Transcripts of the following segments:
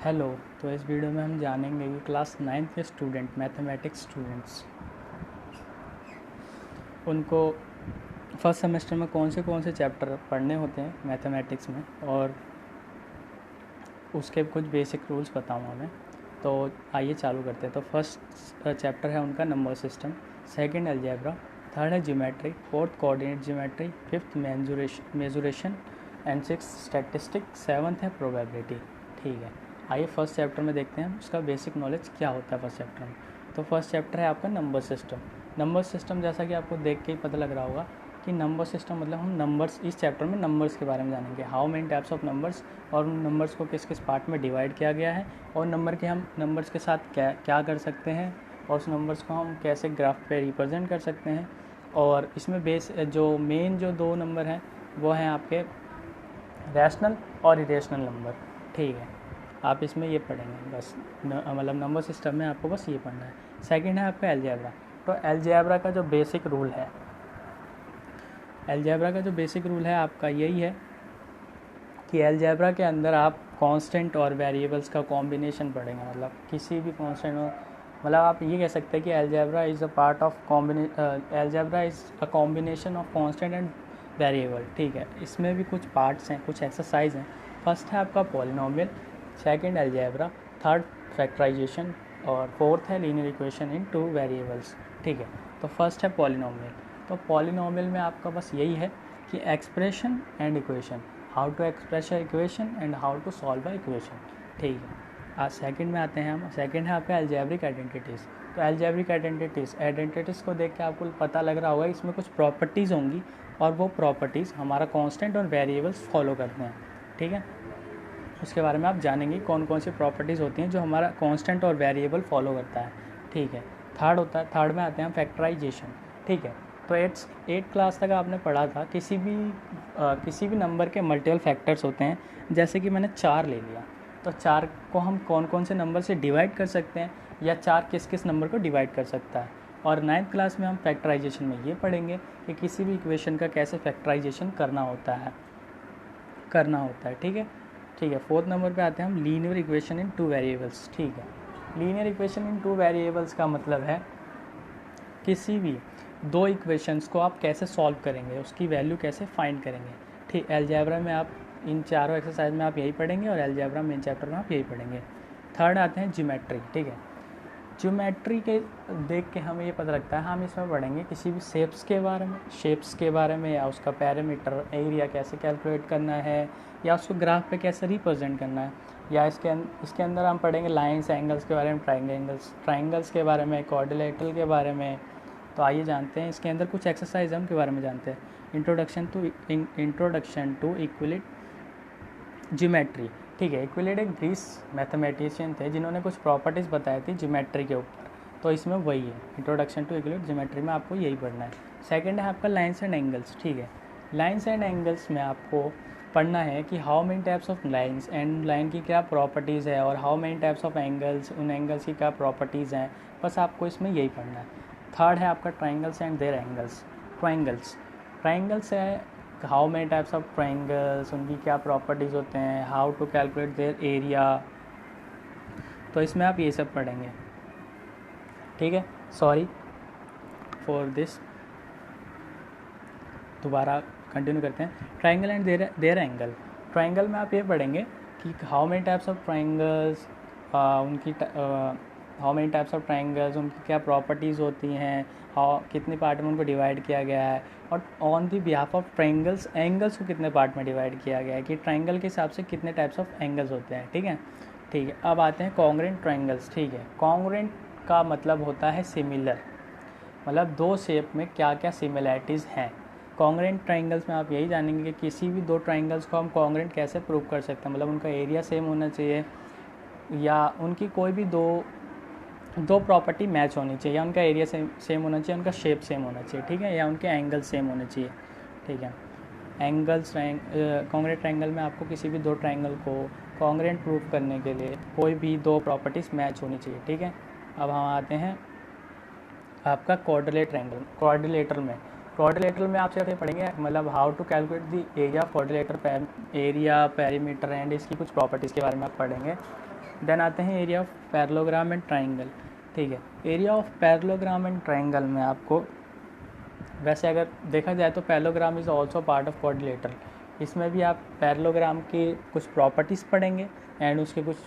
Hello. तो इस video में हम जानेंगे कि क्लास 9th के स्टूडेंट मैथमेटिक्स स्टूडेंट्स उनको फर्स्ट सेमेस्टर में कौन से चैप्टर पढ़ने होते हैं मैथमेटिक्स में, और उसके कुछ बेसिक रूल्स बताऊँगा मैं। तो आइए चालू करते हैं। तो फर्स्ट चैप्टर है उनका number system, second algebra, third है geometry, fourth coordinate geometry, fifth mensuration and six statistic, seventh है प्रोबेबिलिटी। ठीक है, आइए फर्स्ट चैप्टर में देखते हैं उसका बेसिक नॉलेज क्या होता है फर्स्ट चैप्टर में। तो फर्स्ट चैप्टर है आपका नंबर सिस्टम। नंबर सिस्टम जैसा कि आपको देख के ही पता लग रहा होगा कि नंबर सिस्टम मतलब हम नंबर्स, इस चैप्टर में नंबर्स के बारे में जानेंगे, how many types of numbers, और उन नंबर्स को किस किस पार्ट में डिवाइड किया गया है, और हम नंबर्स के साथ क्या क्या कर सकते हैं, और उस नंबर्स को हम कैसे ग्राफ पे रिप्रेजेंट कर सकते हैं। और इसमें मेन जो दो नंबर हैं वो हैं आपके रैशनल और इरेशनल नंबर। ठीक है, आप इसमें ये पढ़ेंगे बस, मतलब नंबर सिस्टम में आपको बस ये पढ़ना है। सेकंड है आपका अलजेब्रा। तो अलजेब्रा का जो बेसिक रूल है आपका यही है कि अलजेब्रा के अंदर आप कांस्टेंट और वेरिएबल्स का कॉम्बिनेशन पढ़ेंगे। मतलब किसी भी कांस्टेंट, मतलब आप ये कह सकते हैं कि algebra is a combination of constant and variable. ठीक है, इसमें भी कुछ पार्ट्स हैं, कुछ एक्सरसाइज हैं। फर्स्ट है आपका polynomial, second algebra, third factorisation, और फोर्थ है linear equation in two variables. ठीक है, तो फर्स्ट है पॉलिनोमियल। तो पॉलिनोमियल में आपका बस यही है कि expression and equation, how to express a equation and how to solve a equation. ठीक है, आज सेकंड में आते हैं हम। सेकंड है आपका अलजेब्रिक आइडेंटिटीज़। तो अलजेब्रिक आइडेंटिटीज़ को देख के आपको पता लग रहा होगा इसमें कुछ प्रॉपर्टीज़ होंगी, और वो प्रॉपर्टीज़ हमारा कांस्टेंट और वेरिएबल्स फॉलो करते हैं। ठीक है, उसके बारे में आप जानेंगे कौन सी प्रॉपर्टीज़ होती हैं जो हमारा कांस्टेंट और वेरिएबल फॉलो करता है। ठीक है, थर्ड में आते हैं फैक्टराइजेशन। ठीक है, तो एट क्लास तक आपने पढ़ा था किसी भी नंबर के मल्टीपल फैक्टर्स होते हैं। जैसे कि मैंने 4 ले लिया, तो 4 को हम कौन से नंबर से डिवाइड कर सकते हैं, या 4 किस किस नंबर को डिवाइड कर सकता है। और 9th क्लास में हम फैक्टराइजेशन में ये पढ़ेंगे कि किसी भी इक्वेशन का कैसे फैक्टराइजेशन करना होता है। ठीक है, फोर्थ नंबर पे आते हैं हम linear equation in two variables. ठीक है, linear equation in two variables का मतलब है किसी भी दो इक्वेशंस को आप कैसे सॉल्व करेंगे, उसकी वैल्यू कैसे फाइंड करेंगे। ठीक, अलजेब्रा में आप इन चारों एक्सरसाइज में आप यही पढ़ेंगे, और अलजेब्रा मेन चैप्टर में आप यही पढ़ेंगे। थर्ड आते हैं ज्योमेट्री। ठीक है, ज्योमेट्री के देख के हमें ये पता लगता है, हम इसमें पढ़ेंगे किसी भी शेप्स के बारे में, या उसका पैरामीटर एरिया कैसे कैलकुलेट करना है, या उसको ग्राफ पे कैसे रिप्रेजेंट करना है, या इसके अंदर हम पढ़ेंगे लाइंस एंगल्स के बारे में, ट्राइंगल्स के बारे में, क्वाड्रिलेटरल के बारे में। तो आइए जानते हैं इसके अंदर कुछ एक्सरसाइज हम के बारे में जानते हैं। Introduction to Euclid geometry. ठीक है, इक्विलिट एक ग्रीस मैथमेटिशियन थे जिन्होंने कुछ प्रॉपर्टीज़ बताई थी ज्योमेट्री के ऊपर। तो इसमें वही है, इंट्रोडक्शन टू इक्विलिट ज्योमेट्री में आपको यही पढ़ना है। सेकंड है आपका लाइंस एंड एंगल्स। ठीक है, लाइंस एंड एंगल्स में आपको पढ़ना है कि how many types of lines, and line की क्या प्रॉपर्टीज़ है, और how many types of angles, उन एंगल्स की क्या प्रॉपर्टीज़ हैं। बस आपको इसमें यही पढ़ना है। थर्ड है आपका triangles and their angles. Triangles है how many types of triangles, उनकी क्या प्रॉपर्टीज़ होते हैं, how to calculate their area. तो इसमें आप ये सब पढ़ेंगे। ठीक है, सॉरी फॉर दिस, दोबारा कंटिन्यू करते हैं। Triangle and their angle. Triangle में आप ये पढ़ेंगे कि how many types of triangles, उनकी क्या प्रॉपर्टीज़ होती हैं, कितने पार्ट में उनको डिवाइड किया गया है, और on the behalf of triangles, angles को कितने पार्ट में डिवाइड किया गया है, कि ट्राइंगल के हिसाब से कितने टाइप्स ऑफ एंगल्स होते हैं। ठीक है, अब आते हैं कॉन्ग्रुएंट ट्राइंगल्स। ठीक है, कॉन्ग्रुएंट का मतलब होता है सिमिलर, मतलब दो शेप में क्या क्या सिमिलैरिटीज़ हैं। कॉन्ग्रुएंट ट्राइंगल्स में आप यही जानेंगे कि किसी भी दो ट्राइंगल्स को हम कॉन्ग्रुएंट कैसे प्रूव कर सकते हैं। मतलब उनका एरिया सेम होना चाहिए, या उनकी कोई भी दो प्रॉपर्टी मैच होनी चाहिए, या उनका एरिया सेम होना चाहिए, उनका शेप सेम होना चाहिए। ठीक है, या उनके एंगल सेम होने चाहिए। ठीक है, कॉन्ग्रुएंट ट्राइंगल में आपको किसी भी दो ट्राइंगल को कॉन्ग्रुएंट प्रूव करने के लिए कोई भी दो प्रॉपर्टीज़ मैच होनी चाहिए। ठीक है, अब हम आते हैं आपका क्वाड्रिलेटरल में आप सिर्फ पढ़ेंगे, मतलब how to calculate the area of quadrilateral, area, perimeter and इसकी कुछ प्रॉपर्टीज़ के बारे में आप पढ़ेंगे। देन आते हैं area of parallelogram and triangle, ठीक है। Area of parallelogram and triangle में आपको वैसे अगर देखा जाए तो parallelogram is also part of quadrilateral, इसमें भी आप पैरेललोग्राम की कुछ प्रॉपर्टीज़ पढ़ेंगे एंड उसके कुछ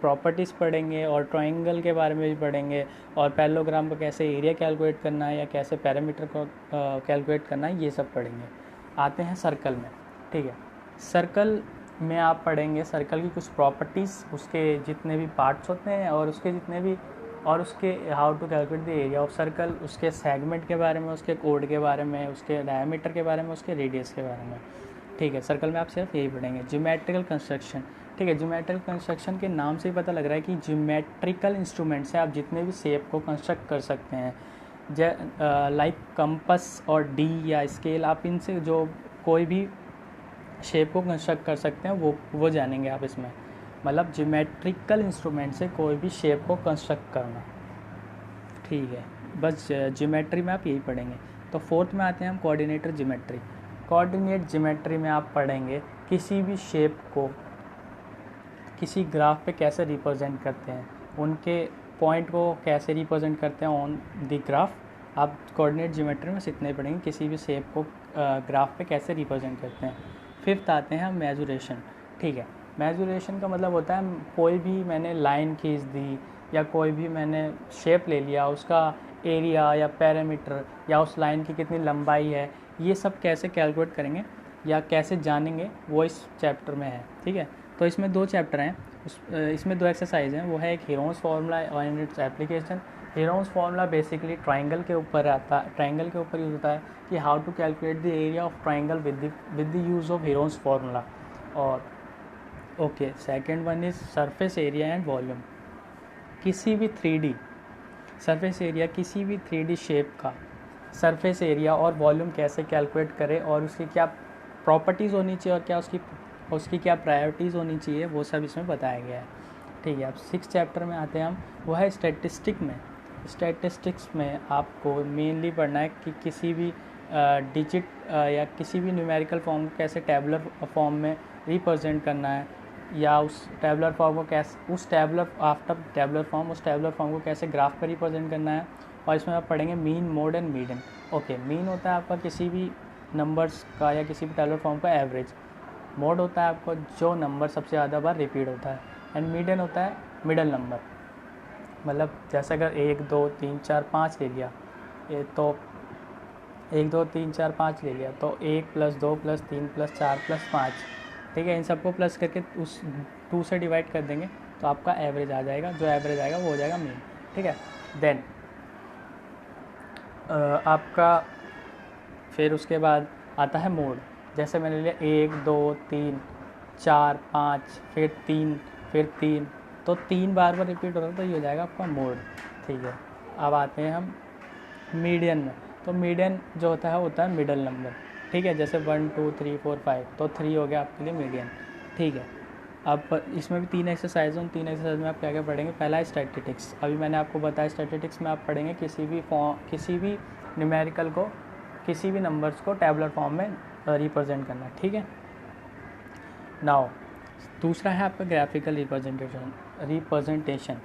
प्रॉपर्टीज़ पढ़ेंगे और ट्राइंगल के बारे में भी पढ़ेंगे, और पैरेललोग्राम का कैसे एरिया कैलकुलेट करना है या कैसे पैरामीटर को कैलकुलेट करना है, ये सब पढ़ेंगे। आते हैं सर्कल में, ठीक है। सर्कल में आप पढ़ेंगे सर्कल की कुछ प्रॉपर्टीज़, उसके जितने भी पार्ट्स होते हैं और उसके जितने भी और उसके how to calculate the area of circle, उसके सेगमेंट के बारे में, उसके कोड के बारे में, उसके डायमीटर के बारे में, उसके रेडियस के बारे में, ठीक है। सर्कल में आप सिर्फ यही पढ़ेंगे। ज्योमेट्रिकल कंस्ट्रक्शन, ठीक है। ज्योमेट्रिकल कंस्ट्रक्शन के नाम से ही पता लग रहा है कि ज्योमेट्रिकल इंस्ट्रूमेंट से आप जितने भी शेप को कंस्ट्रक्ट कर सकते हैं, लाइक कंपस और डी या स्केल, आप इनसे जो कोई भी शेप को कंस्ट्रक्ट कर सकते हैं वो जानेंगे आप इसमें। मतलब ज्योमेट्रिकल इंस्ट्रूमेंट से कोई भी शेप को कंस्ट्रक्ट करना, ठीक है। बस ज्योमेट्री में आप यही पढ़ेंगे। तो फोर्थ में आते हैं हम कोऑर्डिनेटर ज्योमेट्री। कोऑर्डिनेट ज्योमेट्री में आप पढ़ेंगे किसी भी शेप को किसी ग्राफ पे कैसे रिप्रेजेंट करते हैं, उनके पॉइंट को कैसे रिप्रेजेंट करते हैं ऑन द ग्राफ। आप कोऑर्डिनेट ज्योमेट्री में इतना ही पढ़ेंगे, किसी भी शेप को ग्राफ पे कैसे रिप्रेजेंट करते हैं। फिफ्थ आते हैं हम मेजुरेशन, ठीक है। मेजुरेशन का मतलब होता है कोई भी मैंने लाइन खींच दी या कोई भी मैंने शेप ले लिया, उसका एरिया या पैरामीटर या उस लाइन की कितनी लंबाई है, ये सब कैसे कैलकुलेट करेंगे या कैसे जानेंगे, वो इस चैप्टर में है, ठीक है। तो इसमें 2 चैप्टर हैं, इसमें 2 एक्सरसाइज हैं। वो है एक Heron's formula and its application. Heron's formula basically triangle के ऊपर ट्राइंगल के ऊपर यूज़ होता है कि how to calculate the area of triangle with the use of Heron's formula. और okay, second one is surface area and volume. किसी भी 3D सरफेस एरिया, किसी भी 3D शेप का सरफेस एरिया और वॉल्यूम कैसे कैलकुलेट करें और उसकी क्या प्रॉपर्टीज़ होनी चाहिए और क्या उसकी क्या प्रायोरिटीज़ होनी चाहिए, वो सब इसमें बताया गया है, ठीक है। अब 6 चैप्टर में आते हैं हम, वो है स्टैटिस्टिक में। स्टैटिस्टिक्स में आपको मेनली पढ़ना है कि किसी भी डिजिट या किसी भी न्यूमेरिकल फॉर्म को कैसे टैबुलर फॉर्म में रिप्रेजेंट करना है, या उस टैबुलर फॉर्म को कैसे उस टैबुलर फॉर्म को कैसे ग्राफ पर रिप्रेजेंट करना है। और इसमें आप पढ़ेंगे mean, mode and median. Okay, mean होता है आपका किसी भी नंबर्स का या किसी भी टैबुलर फॉर्म का एवरेज। मोड होता है आपका जो नंबर सबसे ज़्यादा बार रिपीट होता है, एंड मीडियन होता है मिडल नंबर। मतलब जैसे अगर 1 2 3 4 5 ले लिया, तो 1 2 3 4 5 ले लिया, तो 1 + 2 + 3 + 4 + 5, ठीक है। इन सबको प्लस करके उस 2 से डिवाइड कर देंगे तो आपका एवरेज आ जाएगा, जो एवरेज आएगा वो हो जाएगा मीन, ठीक है। देन आपका फिर उसके बाद आता है मोड। जैसे मैंने लिया 1 2 3 4 5 फिर 3 तो 3 बार रिपीट हो रहा है, तो ये हो जाएगा आपका मोड, ठीक है। अब आते हैं हम मीडियन में। तो मीडियन जो होता है मिडल नंबर, ठीक है। जैसे 1 2 3 4 5, तो 3 हो गया आपके लिए मीडियन, ठीक है। अब इसमें भी 3 एक्सरसाइज हैं, उन 3 एक्सरसाइज में आप क्या क्या पढ़ेंगे। पहला है स्टैटिस्टिक्स। अभी मैंने आपको बताया स्टैटिस्टिक्स में आप पढ़ेंगे किसी भी न्यूमेरिकल को, किसी भी नंबर्स को टैबुलर फॉर्म में रिप्रेजेंट करना, ठीक है। नाउ दूसरा है आपका ग्राफिकल रिप्रेजेंटेशन।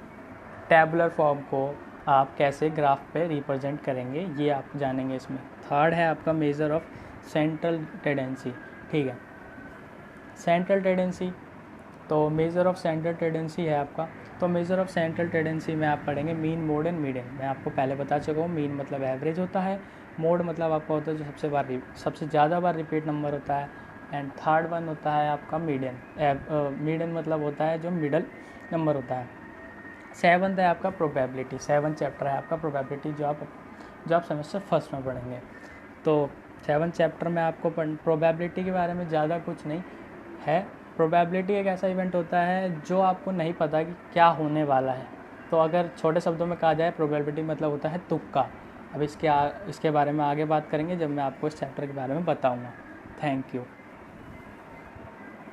टैबुलर फॉर्म को आप कैसे ग्राफ पे रिप्रेजेंट करेंगे, ये आप जानेंगे इसमें। थर्ड है आपका मेजर ऑफ सेंट्रल टेंडेंसी, ठीक है। सेंट्रल टेंडेंसी, तो मेजर ऑफ सेंट्रल टेंडेंसी है आपका। तो मेजर ऑफ सेंट्रल टेंडेंसी में आप पढ़ेंगे मीन, मोड एंड मीडियन। मैं आपको पहले बता चुका हूँ, मीन मतलब एवरेज होता है, मोड मतलब आपका होता है जो सबसे ज़्यादा बार रिपीट नंबर होता है, एंड थर्ड वन होता है आपका मीडियन। मीडियन मतलब होता है जो मिडल नंबर होता है। 7th है आपका प्रोबेबिलिटी। 7th चैप्टर है आपका प्रोबेबिलिटी, जो आप सेमेस्टर फर्स्ट में पढ़ेंगे। तो 7th चैप्टर में आपको प्रोबेबिलिटी के बारे में ज़्यादा कुछ नहीं है। प्रोबेबिलिटी एक ऐसा इवेंट होता है जो आपको नहीं पता कि क्या होने वाला है। तो अगर छोटे शब्दों में कहा जाए, प्रोबेबिलिटी मतलब होता है तुक्का। अब इसके बारे में आगे बात करेंगे जब मैं आपको इस चैप्टर के बारे में बताऊँगा। Thank you.